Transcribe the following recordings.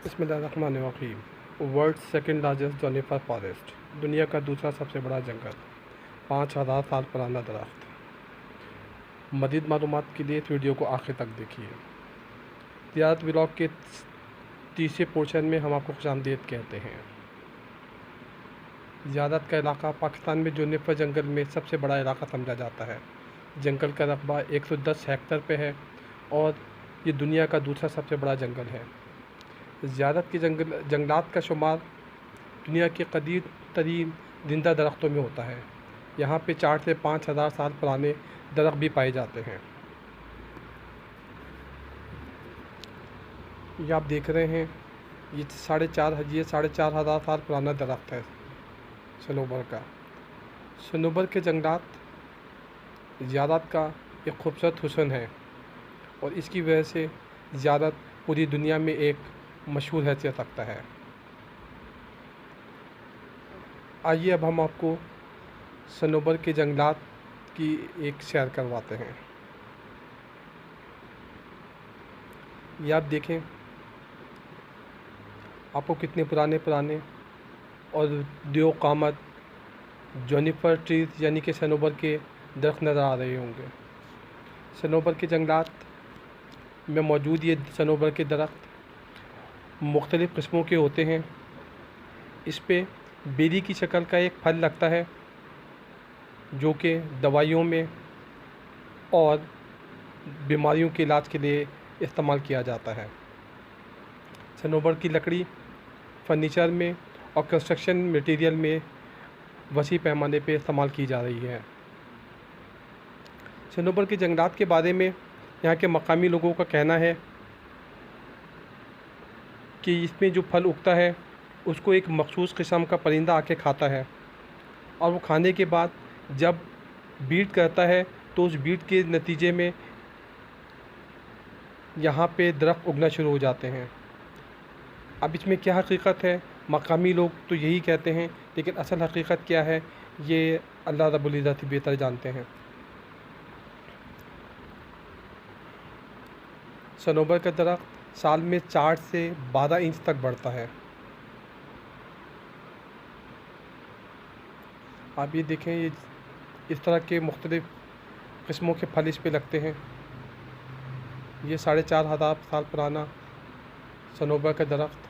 बिस्मिल्लाहिर्रहमानिर्रहीम। World second largest जोनिफर forest, दुनिया का दूसरा सबसे बड़ा जंगल, 5000 साल पुराना दरख्त। मज़ीद मालूमात के लिए इस वीडियो को आखिर तक देखिए। ज़ियारत व्लॉग के तीसरे पोर्शन में हम आपको खुशामदीद कहते हैं। ज़ियारत का इलाका पाकिस्तान में जोनिफर जंगल में सबसे बड़ा इलाका समझा जाता है। जंगल का रकबा 110 हेक्टेयर पे है और ये दुनिया का दूसरा सबसे बड़ा जंगल है। ज़ियारत के जंगलात का शुमार दुनिया के कदीम तरीन जिंदा दरख्तों में होता है। यहाँ पे 4 से 5 हज़ार साल पुराने दरख्त भी पाए जाते हैं। ये आप देख रहे हैं, ये 4.5 हज़ार साल पुराना दरख्त है सनोबर का। सनोबर के जंगलात ज़ियारत का एक खूबसूरत हुस्न है और इसकी वजह से ज़ियारत पूरी दुनिया में एक मशहूर हैसियत रखता है। आइए अब हम आपको सनोबर के जंगलात की एक सैर करवाते हैं। ये आप देखें, आपको कितने पुराने और दो कामत जोनिफर ट्रीज यानी कि सनोबर के दरख्त नज़र आ रहे होंगे। सनोबर के जंगलात में मौजूद ये सनोबर के दरख्त मुख्तलिफ़ किस्मों के होते हैं। इस पे बेरी की शक्ल का एक फल लगता है जो कि दवाइयों में और बीमारियों के इलाज के लिए इस्तेमाल किया जाता है। सनोबर की लकड़ी फर्नीचर में और कंस्ट्रक्शन मटेरियल में वसी पैमाने पे इस्तेमाल की जा रही है। सनोबर के जंगलात के बारे में यहाँ के मकामी लोगों का कहना है कि इसमें जो फल उगता है उसको एक मखसूस किस्म का परिंदा आके खाता है और वो खाने के बाद जब बीट करता है तो उस बीट के नतीजे में यहाँ पे दरख्त उगना शुरू हो जाते हैं। अब इसमें क्या हकीकत है, मकामी लोग तो यही कहते हैं, लेकिन असल हकीकत क्या है ये अल्लाह रब्बुल इज़्ज़त बेहतर जानते हैं। सनोबर का दरख्त साल में 4 से 12 इंच तक बढ़ता है। आप ये देखें, ये इस तरह के मुख्तलिफ़ किस्मों के फल इस पे लगते हैं। ये 4.5 हज़ार साल पुराना सनोबर का दरख्त।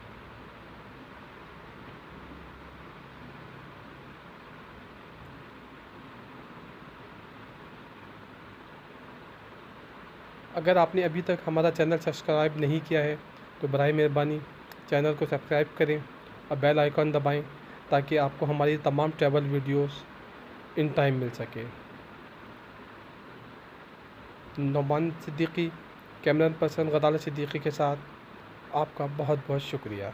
अगर आपने अभी तक हमारा चैनल सब्सक्राइब नहीं किया है तो बराए मेहरबानी चैनल को सब्सक्राइब करें और बेल आइकन दबाएं ताकि आपको हमारी तमाम ट्रैवल वीडियोस इन टाइम मिल सके। नौमान सिद्दीकी, कैमरा पर्सन गदाला सिद्दीकी के साथ आपका बहुत बहुत शुक्रिया।